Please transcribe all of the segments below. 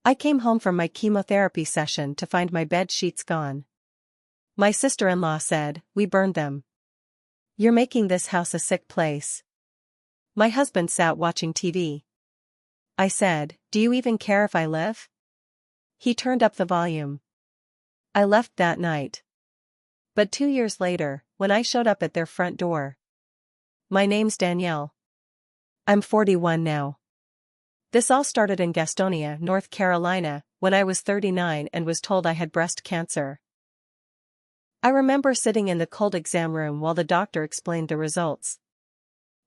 I came home from my chemotherapy session to find my bed sheets gone. My sister-in-law said, "We burned them. You're making this house a sick place." My husband sat watching TV. I said, "Do you even care if I live?" He turned up the volume. I left that night. But 2 years later, when I showed up at their front door. "My name's Danielle. I'm 41 now. This all started in Gastonia, North Carolina, when I was 39 and was told I had breast cancer. I remember sitting in the cold exam room while the doctor explained the results.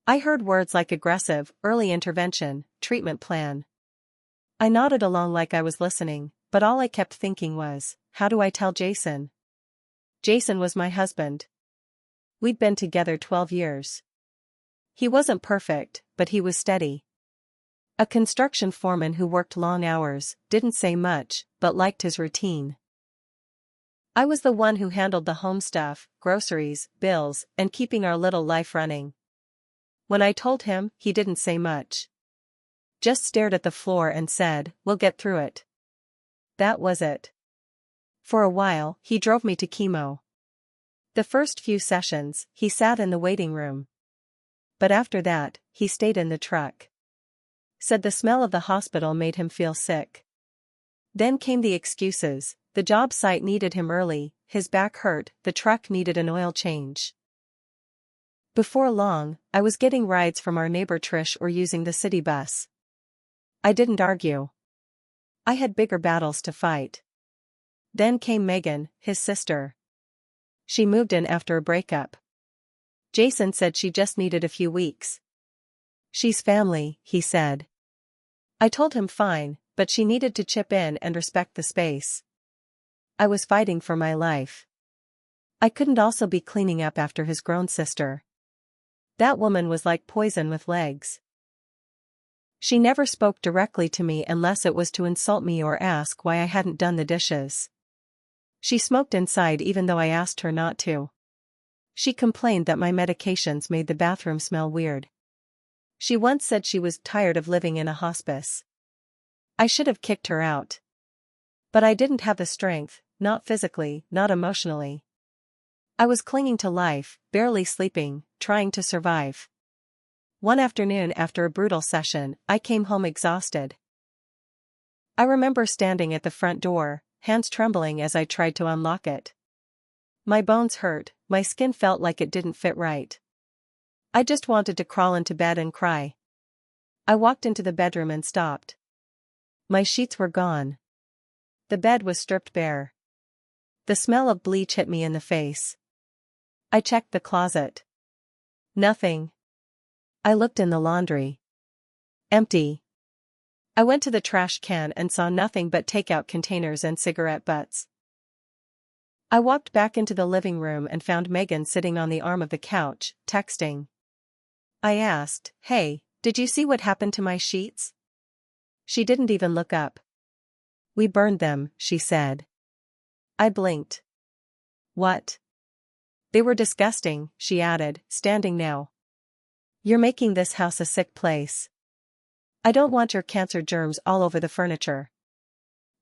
I heard words like aggressive, early intervention, treatment plan. I nodded along like I was listening, but all I kept thinking was, how do I tell Jason? Jason was my husband. We'd been together 12 years. He wasn't perfect, but he was steady. A construction foreman who worked long hours, didn't say much, but liked his routine. I was the one who handled the home stuff, groceries, bills, and keeping our little life running. When I told him, he didn't say much. Just stared at the floor and said, "We'll get through it." That was it. For a while, he drove me to chemo. The first few sessions, he sat in the waiting room. But after that, he stayed in the truck. Said the smell of the hospital made him feel sick. Then came the excuses: the job site needed him early, his back hurt, the truck needed an oil change. Before long, I was getting rides from our neighbor Trish or using the city bus. I didn't argue. I had bigger battles to fight. Then came Megan, his sister. She moved in after a breakup. Jason said she just needed a few weeks. "She's family," he said. I told him fine, but she needed to chip in and respect the space. I was fighting for my life. I couldn't also be cleaning up after his grown sister. That woman was like poison with legs. She never spoke directly to me unless it was to insult me or ask why I hadn't done the dishes. She smoked inside even though I asked her not to. She complained that my medications made the bathroom smell weird. She once said she was tired of living in a hospice. I should have kicked her out. But I didn't have the strength, not physically, not emotionally. I was clinging to life, barely sleeping, trying to survive. One afternoon after a brutal session, I came home exhausted. I remember standing at the front door, hands trembling as I tried to unlock it. My bones hurt, my skin felt like it didn't fit right. I just wanted to crawl into bed and cry. I walked into the bedroom and stopped. My sheets were gone. The bed was stripped bare. The smell of bleach hit me in the face. I checked the closet. Nothing. I looked in the laundry. Empty. I went to the trash can and saw nothing but takeout containers and cigarette butts. I walked back into the living room and found Megan sitting on the arm of the couch, texting. I asked, "Hey, did you see what happened to my sheets?" She didn't even look up. "We burned them," she said. I blinked. "What?" "They were disgusting," she added, standing now. "You're making this house a sick place. I don't want your cancer germs all over the furniture."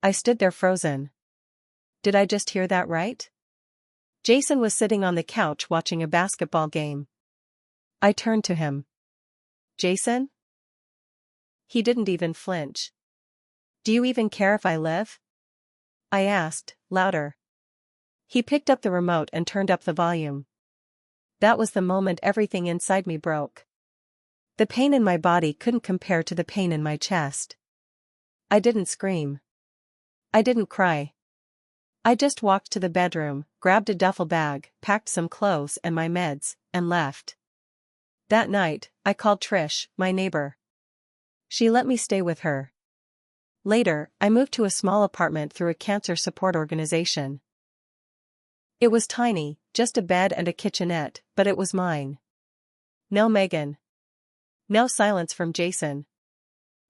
I stood there frozen. Did I just hear that right? Jason was sitting on the couch watching a basketball game. I turned to him. "Jason?" He didn't even flinch. "Do you even care if I live?" I asked, louder. He picked up the remote and turned up the volume. That was the moment everything inside me broke. The pain in my body couldn't compare to the pain in my chest. I didn't scream. I didn't cry. I just walked to the bedroom, grabbed a duffel bag, packed some clothes and my meds, and left. That night, I called Trish, my neighbor. She let me stay with her. Later, I moved to a small apartment through a cancer support organization. It was tiny, just a bed and a kitchenette, but it was mine. No Megan. No silence from Jason.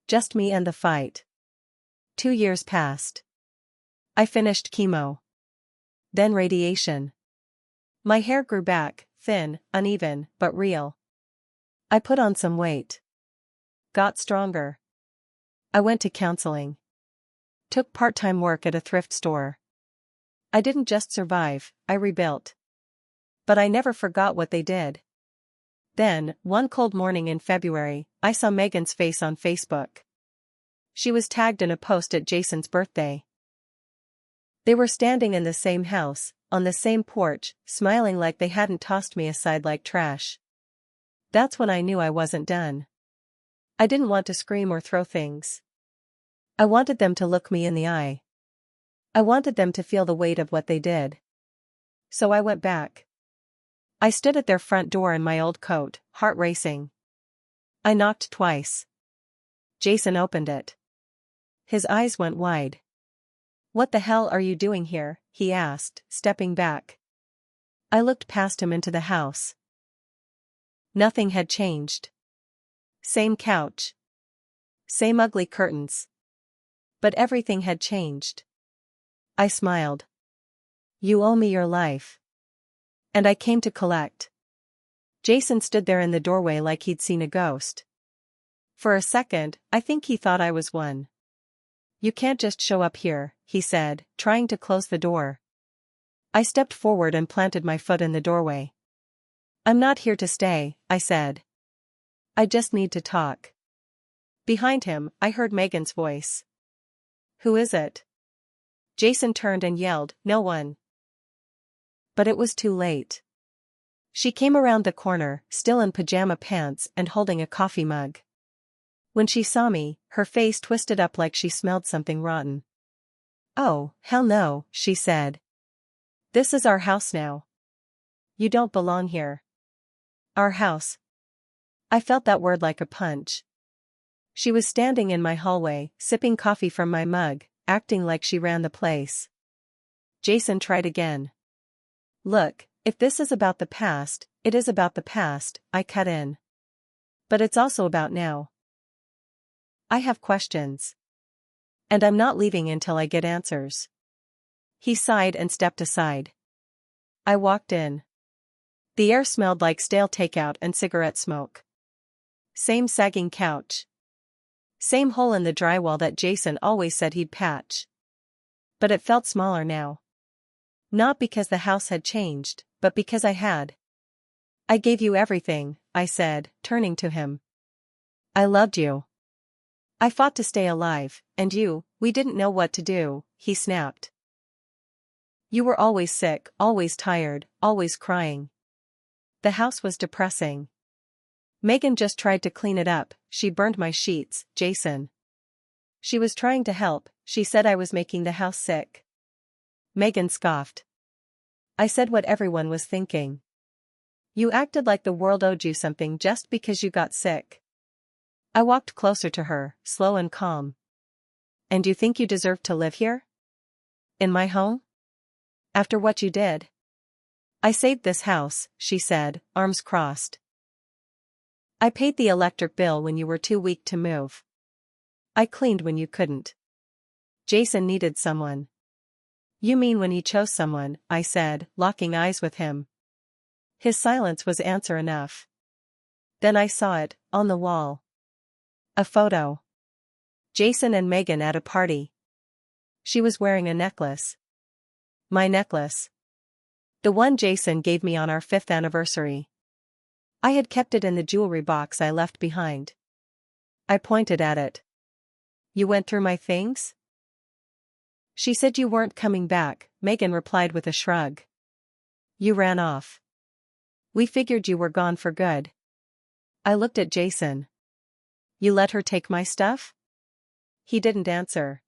Just me and the fight. 2 years passed. I finished chemo. Then radiation. My hair grew back, thin, uneven, but real. I put on some weight. Got stronger. I went to counseling. Took part-time work at a thrift store. I didn't just survive, I rebuilt. But I never forgot what they did. Then, one cold morning in February, I saw Megan's face on Facebook. She was tagged in a post at Jason's birthday. They were standing in the same house, on the same porch, smiling like they hadn't tossed me aside like trash. That's when I knew I wasn't done. I didn't want to scream or throw things. I wanted them to look me in the eye. I wanted them to feel the weight of what they did. So I went back. I stood at their front door in my old coat, heart racing. I knocked twice. Jason opened it. His eyes went wide. "What the hell are you doing here?" he asked, stepping back. I looked past him into the house. Nothing had changed. Same couch. Same ugly curtains. But everything had changed. I smiled. "You owe me your life. And I came to collect." Jason stood there in the doorway like he'd seen a ghost. For a second, I think he thought I was one. "You can't just show up here," he said, trying to close the door. I stepped forward and planted my foot in the doorway. "I'm not here to stay," I said. "I just need to talk." Behind him, I heard Megan's voice. "Who is it?" Jason turned and yelled, "No one." But it was too late. She came around the corner, still in pajama pants and holding a coffee mug. When she saw me, her face twisted up like she smelled something rotten. "Oh, hell no," she said. "This is our house now. You don't belong here." Our house. I felt that word like a punch. She was standing in my hallway, sipping coffee from my mug, acting like she ran the place. Jason tried again. "Look, if this is about the past, it is about the past," I cut in. "But it's also about now. I have questions. And I'm not leaving until I get answers." He sighed and stepped aside. I walked in. The air smelled like stale takeout and cigarette smoke. Same sagging couch. Same hole in the drywall that Jason always said he'd patch. But it felt smaller now. Not because the house had changed, but because I had. "I gave you everything," I said, turning to him. "I loved you. I fought to stay alive, and we didn't know what to do," he snapped. "You were always sick, always tired, always crying. The house was depressing. Megan just tried to clean it up, she burned my sheets, Jason. She was trying to help, she said I was making the house sick." Megan scoffed. I said what everyone was thinking. "You acted like the world owed you something just because you got sick." I walked closer to her, slow and calm. "And you think you deserve to live here? In my home? After what you did?" "I saved this house," she said, arms crossed. "I paid the electric bill when you were too weak to move. I cleaned when you couldn't. Jason needed someone." "You mean when he chose someone," I said, locking eyes with him. His silence was answer enough. Then I saw it, on the wall. A photo. Jason and Megan at a party. She was wearing a necklace. My necklace. The one Jason gave me on our 5th anniversary. I had kept it in the jewelry box I left behind. I pointed at it. "You went through my things?" "She said you weren't coming back," Megan replied with a shrug. "You ran off. We figured you were gone for good." I looked at Jason. "You let her take my stuff?" He didn't answer.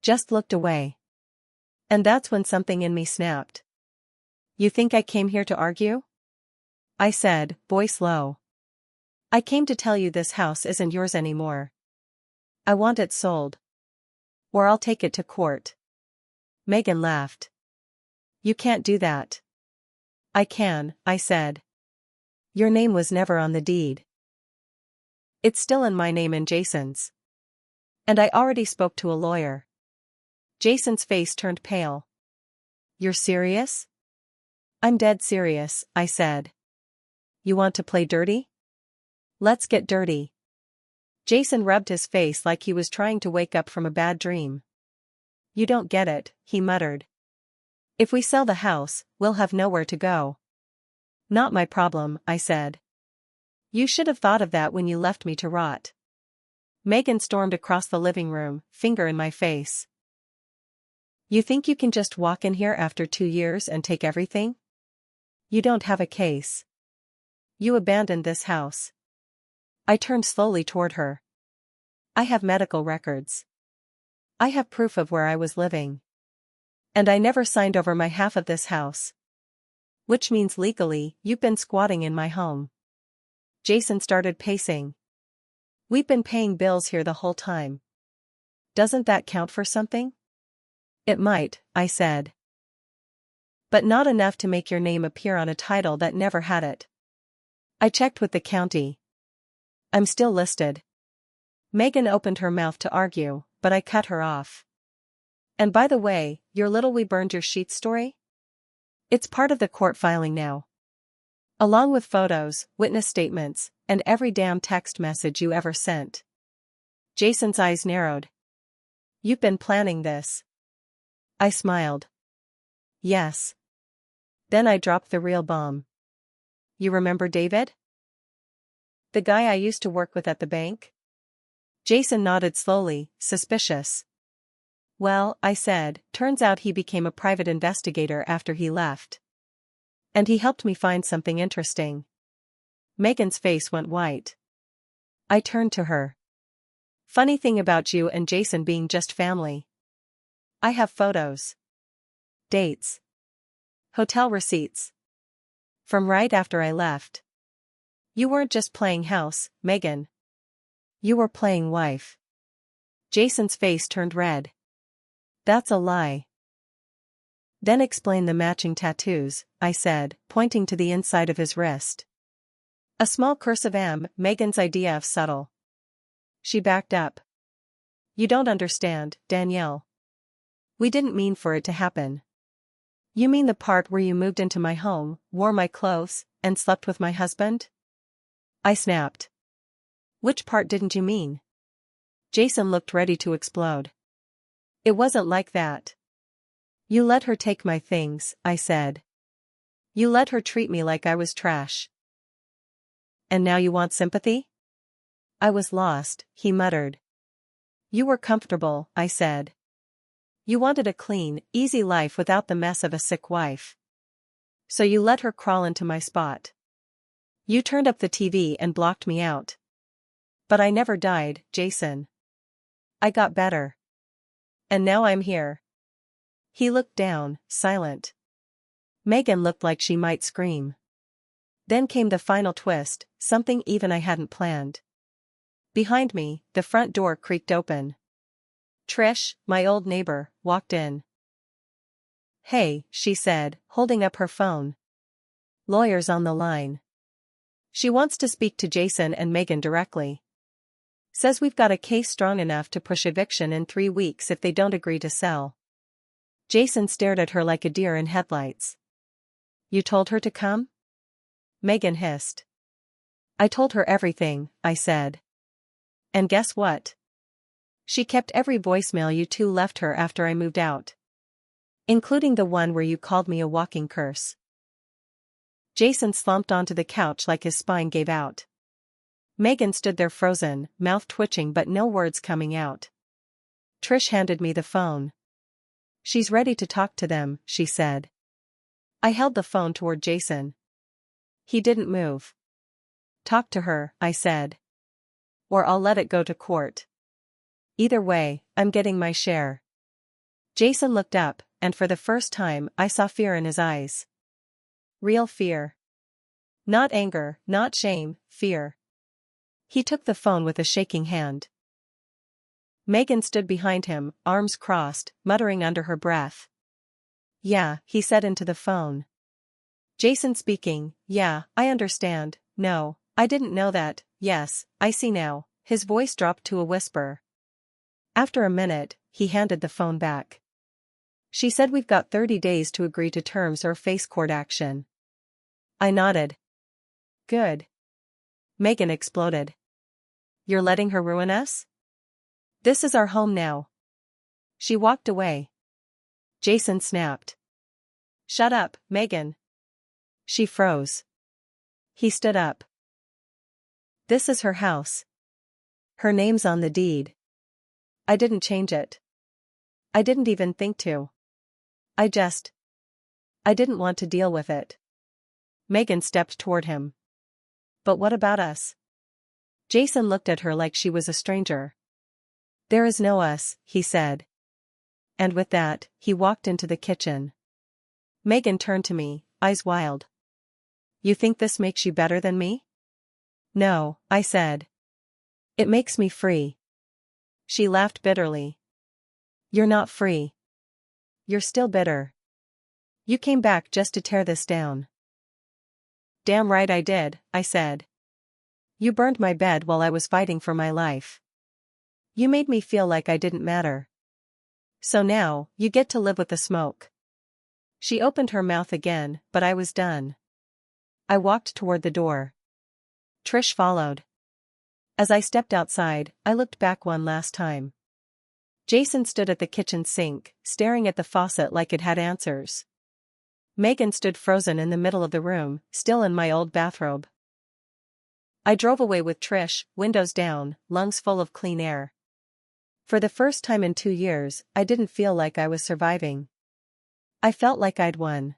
Just looked away. And that's when something in me snapped. "You think I came here to argue?" I said, voice low. "I came to tell you this house isn't yours anymore. I want it sold. Or I'll take it to court." Megan laughed. "You can't do that." "I can," I said. "Your name was never on the deed. It's still in my name and Jason's. And I already spoke to a lawyer." Jason's face turned pale. "You're serious?" "I'm dead serious," I said. "You want to play dirty? Let's get dirty." Jason rubbed his face like he was trying to wake up from a bad dream. You don't get it, he muttered. If we sell the house, we'll have nowhere to go. Not my problem, I said. You should have thought of that when you left me to rot. Megan stormed across the living room, finger in my face. You think you can just walk in here after 2 years and take everything? You don't have a case. You abandoned this house. I turned slowly toward her. I have medical records. I have proof of where I was living. And I never signed over my half of this house. Which means legally, you've been squatting in my home. Jason started pacing. We've been paying bills here the whole time. Doesn't that count for something? It might, I said. But not enough to make your name appear on a title that never had it. I checked with the county. I'm still listed. Megan opened her mouth to argue, but I cut her off. And by the way, your little "we burned your sheets" story? It's part of the court filing now. Along with photos, witness statements, and every damn text message you ever sent. Jason's eyes narrowed. You've been planning this. I smiled. Yes. Then I dropped the real bomb. You remember David? The guy I used to work with at the bank? Jason nodded slowly, suspicious. Well, I said, turns out he became a private investigator after he left. And he helped me find something interesting. Megan's face went white. I turned to her. Funny thing about you and Jason being just family. I have photos. Dates. Hotel receipts. From right after I left. You weren't just playing house, Megan. You were playing wife. Jason's face turned red. That's a lie. Then explain the matching tattoos, I said, pointing to the inside of his wrist. A small cursive M, Megan's idea of subtle. She backed up. You don't understand, Danielle. We didn't mean for it to happen. You mean the part where you moved into my home, wore my clothes, and slept with my husband? I snapped. Which part didn't you mean? Jason looked ready to explode. It wasn't like that. You let her take my things, I said. You let her treat me like I was trash. And now you want sympathy? I was lost, he muttered. You were comfortable, I said. You wanted a clean, easy life without the mess of a sick wife. So you let her crawl into my spot. You turned up the TV and blocked me out. But I never died, Jason. I got better. And now I'm here. He looked down, silent. Megan looked like she might scream. Then came the final twist, something even I hadn't planned. Behind me, the front door creaked open. Trish, my old neighbor, walked in. Hey, she said, holding up her phone. Lawyer's on the line. She wants to speak to Jason and Megan directly. Says we've got a case strong enough to push eviction in 3 weeks if they don't agree to sell. Jason stared at her like a deer in headlights. You told her to come? Megan hissed. I told her everything, I said. And guess what? She kept every voicemail you two left her after I moved out. Including the one where you called me a walking curse. Jason slumped onto the couch like his spine gave out. Megan stood there frozen, mouth twitching but no words coming out. Trish handed me the phone. She's ready to talk to them, she said. I held the phone toward Jason. He didn't move. Talk to her, I said. Or I'll let it go to court. Either way, I'm getting my share. Jason looked up, and for the first time I saw fear in his eyes. Real fear. Not anger, not shame, fear. He took the phone with a shaking hand. Megan stood behind him, arms crossed, muttering under her breath. Yeah, he said into the phone. Jason speaking, yeah, I understand, no, I didn't know that, yes, I see now, his voice dropped to a whisper. After a minute, he handed the phone back. She said we've got 30 days to agree to terms or face court action. I nodded. Good. Megan exploded. You're letting her ruin us? This is our home now. She walked away. Jason snapped. Shut up, Megan. She froze. He stood up. This is her house. Her name's on the deed. I didn't change it. I didn't even think to. I didn't want to deal with it. Megan stepped toward him. But what about us? Jason looked at her like she was a stranger. There is no us, he said. And with that, he walked into the kitchen. Megan turned to me, eyes wild. You think this makes you better than me? No, I said. It makes me free. She laughed bitterly. You're not free. You're still bitter. You came back just to tear this down. Damn right I did, I said. You burned my bed while I was fighting for my life. You made me feel like I didn't matter. So now, you get to live with the smoke. She opened her mouth again, but I was done. I walked toward the door. Trish followed. As I stepped outside, I looked back one last time. Jason stood at the kitchen sink, staring at the faucet like it had answers. Megan stood frozen in the middle of the room, still in my old bathrobe. I drove away with Trish, windows down, lungs full of clean air. For the first time in 2 years, I didn't feel like I was surviving. I felt like I'd won.